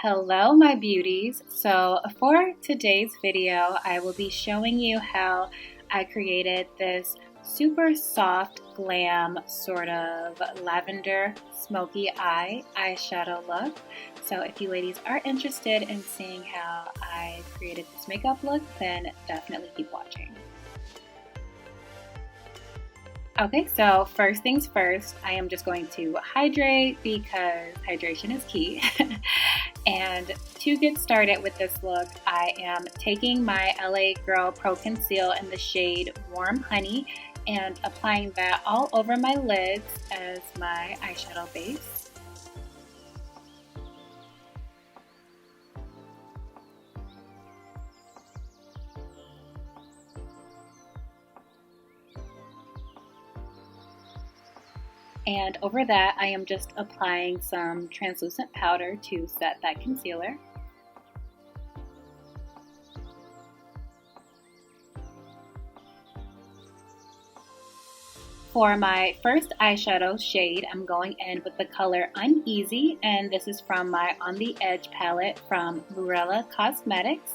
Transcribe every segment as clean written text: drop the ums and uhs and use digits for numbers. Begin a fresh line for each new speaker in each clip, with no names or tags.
Hello, my beauties. So for today's video, I will be showing you how I created this super soft glam sort of lavender smoky eye eyeshadow look. So if you ladies are interested in seeing how I created this makeup look, then definitely keep watching. Okay, so first things first, I am just going to hydrate because hydration is key. And to get started with this look, I am taking my LA Girl Pro Conceal in the shade Warm Honey and applying that all over my lids as my eyeshadow base. And over that, I am just applying some translucent powder to set that concealer. For my first eyeshadow shade, I'm going in with the color Uneasy, and this is from my On the Edge palette from Lurella Cosmetics.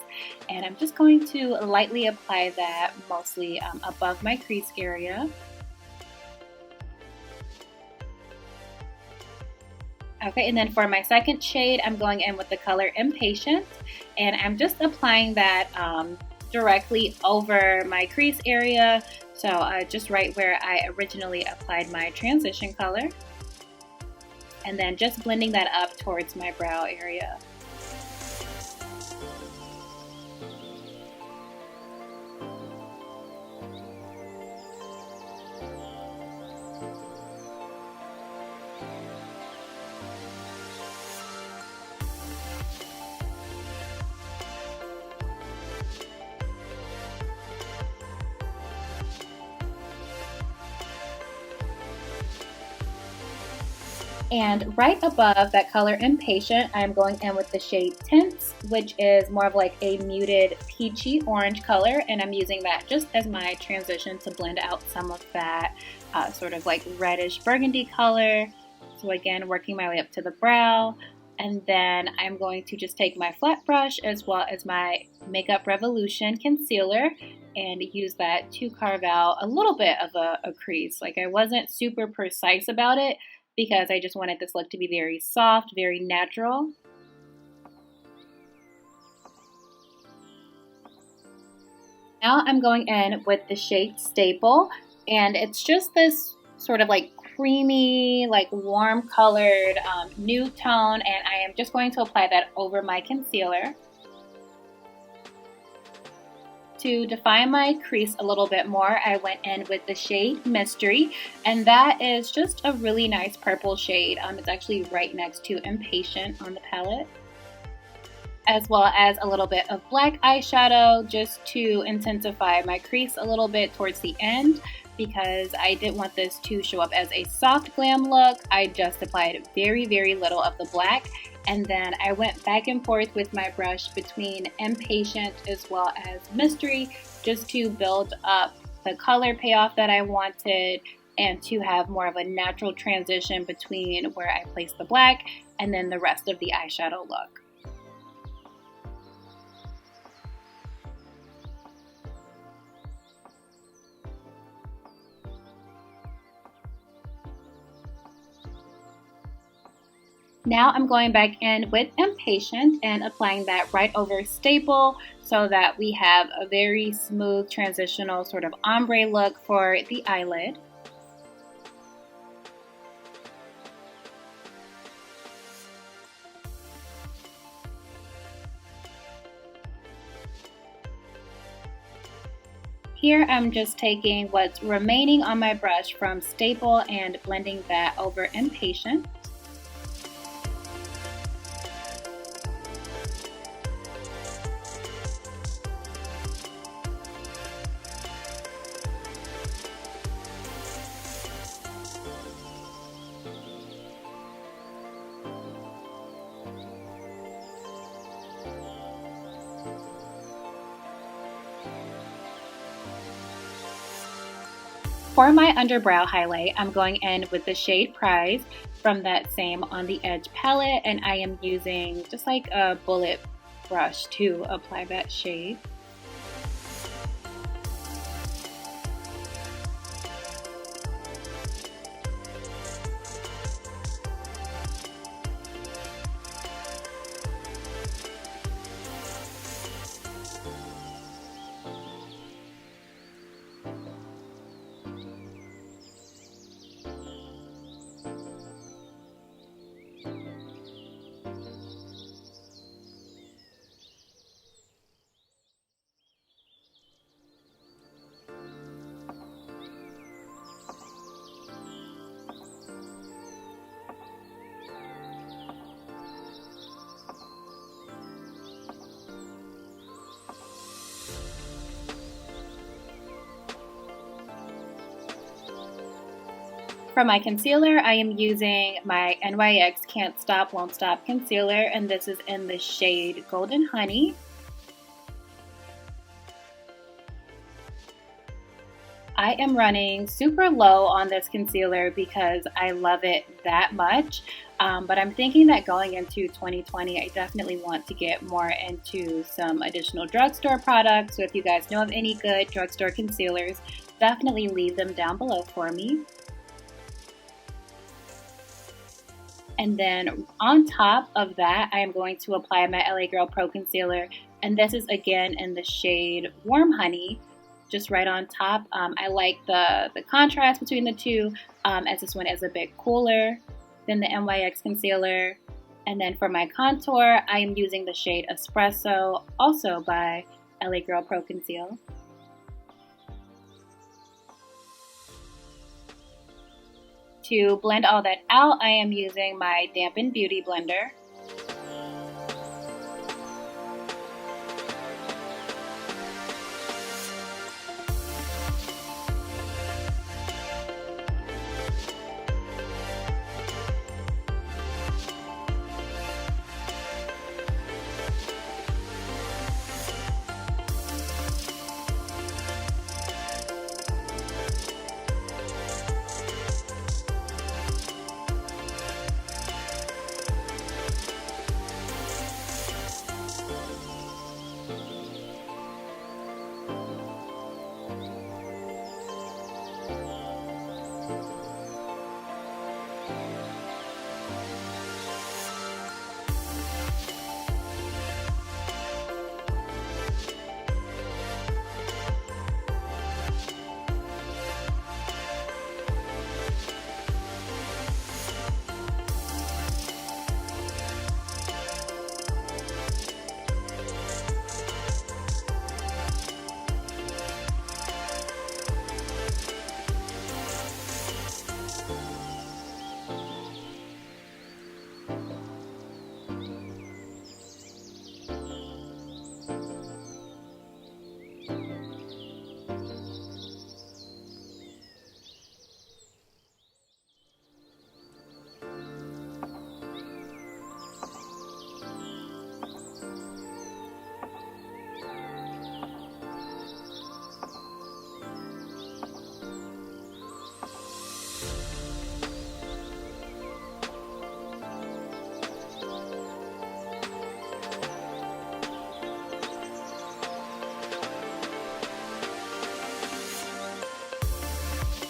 And I'm just going to lightly apply that mostly above my crease area. Okay, and then for my second shade, I'm going in with the color Impatient, and I'm just applying that directly over my crease area, so just right where I originally applied my transition color, and then just blending that up towards my brow area. And right above that color Impatient, I'm going in with the shade Tints, which is more of like a muted peachy orange color, and I'm using that just as my transition to blend out some of that sort of like reddish burgundy color. So again, working my way up to the brow, and then I'm going to just take my flat brush as well as my Makeup Revolution concealer and use that to carve out a little bit of a crease. Like, I wasn't super precise about it, because I just wanted this look to be very soft, very natural. Now I'm going in with the shade Staple, and it's just this sort of like creamy, like warm colored nude tone, and I am just going to apply that over my concealer. To define my crease a little bit more, I went in with the shade Mystery, and that is just a really nice purple shade. It's actually right next to Impatient on the palette. As well as a little bit of black eyeshadow just to intensify my crease a little bit towards the end, because I didn't want this to show up as a soft glam look. I just applied very, very little of the black, and then I went back and forth with my brush between Impatient as well as Mystery just to build up the color payoff that I wanted and to have more of a natural transition between where I placed the black and then the rest of the eyeshadow look. Now I'm going back in with Impatient and applying that right over Staple so that we have a very smooth transitional sort of ombre look for the eyelid. Here I'm just taking what's remaining on my brush from Staple and blending that over Impatient. For my underbrow highlight, I'm going in with the shade Prize from that same On the Edge palette, and I am using just like a bullet brush to apply that shade. For my concealer, I am using my NYX Can't Stop Won't Stop concealer, and this is in the shade Golden Honey. I am running super low on this concealer because I love it that much, but I'm thinking that going into 2020, I definitely want to get more into some additional drugstore products. So if you guys know of any good drugstore concealers, definitely leave them down below for me. And then on top of that, I am going to apply my LA Girl Pro Concealer. And this is again in the shade Warm Honey, just right on top. I like the contrast between the two, as this one is a bit cooler than the NYX concealer. And then for my contour, I am using the shade Espresso, also by LA Girl Pro Conceal. To blend all that out, I am using my Dampen Beauty Blender.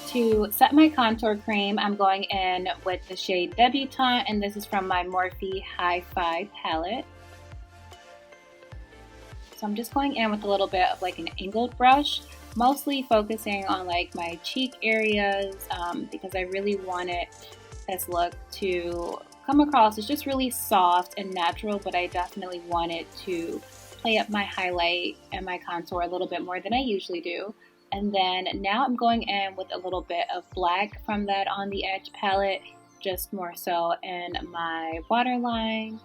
To set my contour cream, I'm going in with the shade Debutante, and this is from my Morphe High 5 palette. So I'm just going in with a little bit of like an angled brush, mostly focusing on like my cheek areas, because I really wanted this look to come across as just really soft and natural, but I definitely wanted to play up my highlight and my contour a little bit more than I usually do. And then now I'm going in with a little bit of black from that On the Edge palette, just more so in my waterline,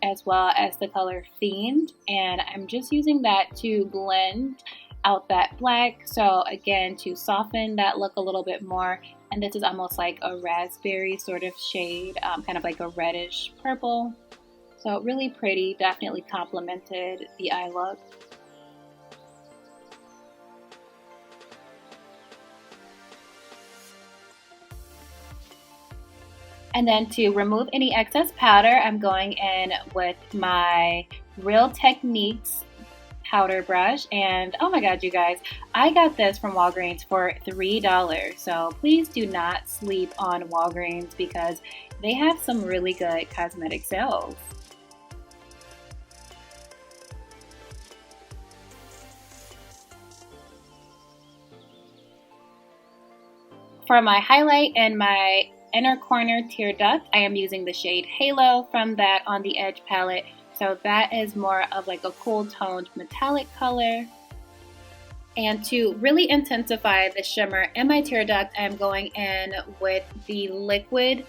as well as the color Fiend. And I'm just using that to blend out that black. So again, to soften that look a little bit more. And this is almost like a raspberry sort of shade, kind of like a reddish purple. So really pretty, definitely complemented the eye look. And then to remove any excess powder, I'm going in with my Real Techniques powder brush. And oh my god, you guys, I got this from Walgreens for $3. So please do not sleep on Walgreens because they have some really good cosmetic sales. For my highlight and my inner corner tear duct, I am using the shade Halo from that On the Edge palette. So that is more of like a cool toned metallic color. And to really intensify the shimmer in my tear duct, I'm going in with the liquid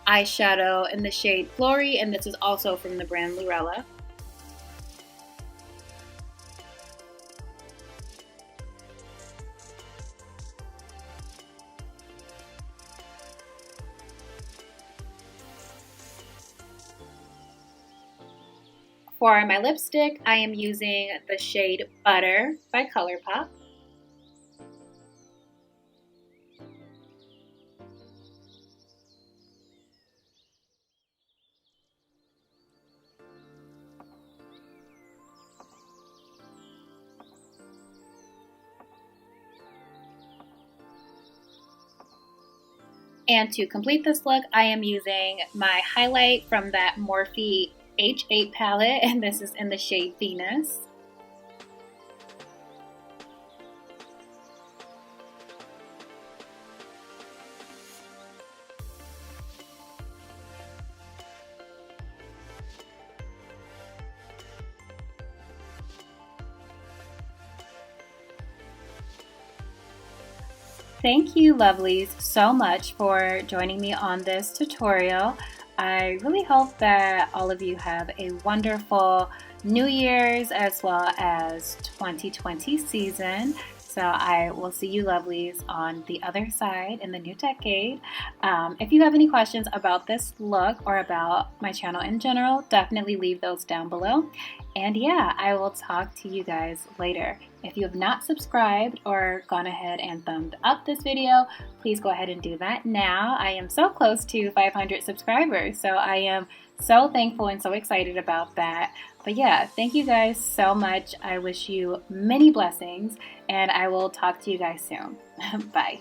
eyeshadow in the shade Glory, and this is also from the brand Lurella. For my lipstick, I am using the shade Butter by ColourPop. And to complete this look, I am using my highlight from that Morphe H8 palette, and this is in the shade Venus. Thank you, lovelies, so much for joining me on this tutorial. I really hope that all of you have a wonderful New Year's as well as 2020 season. So I will see you lovelies on the other side in the new decade. If you have any questions about this look or about my channel in general, definitely leave those down below. And yeah, I will talk to you guys later. If you have not subscribed or gone ahead and thumbed up this video, please go ahead and do that now. I am so close to 500 subscribers, so I am so thankful and so excited about that. But yeah, thank you guys so much. I wish you many blessings, and I will talk to you guys soon. Bye.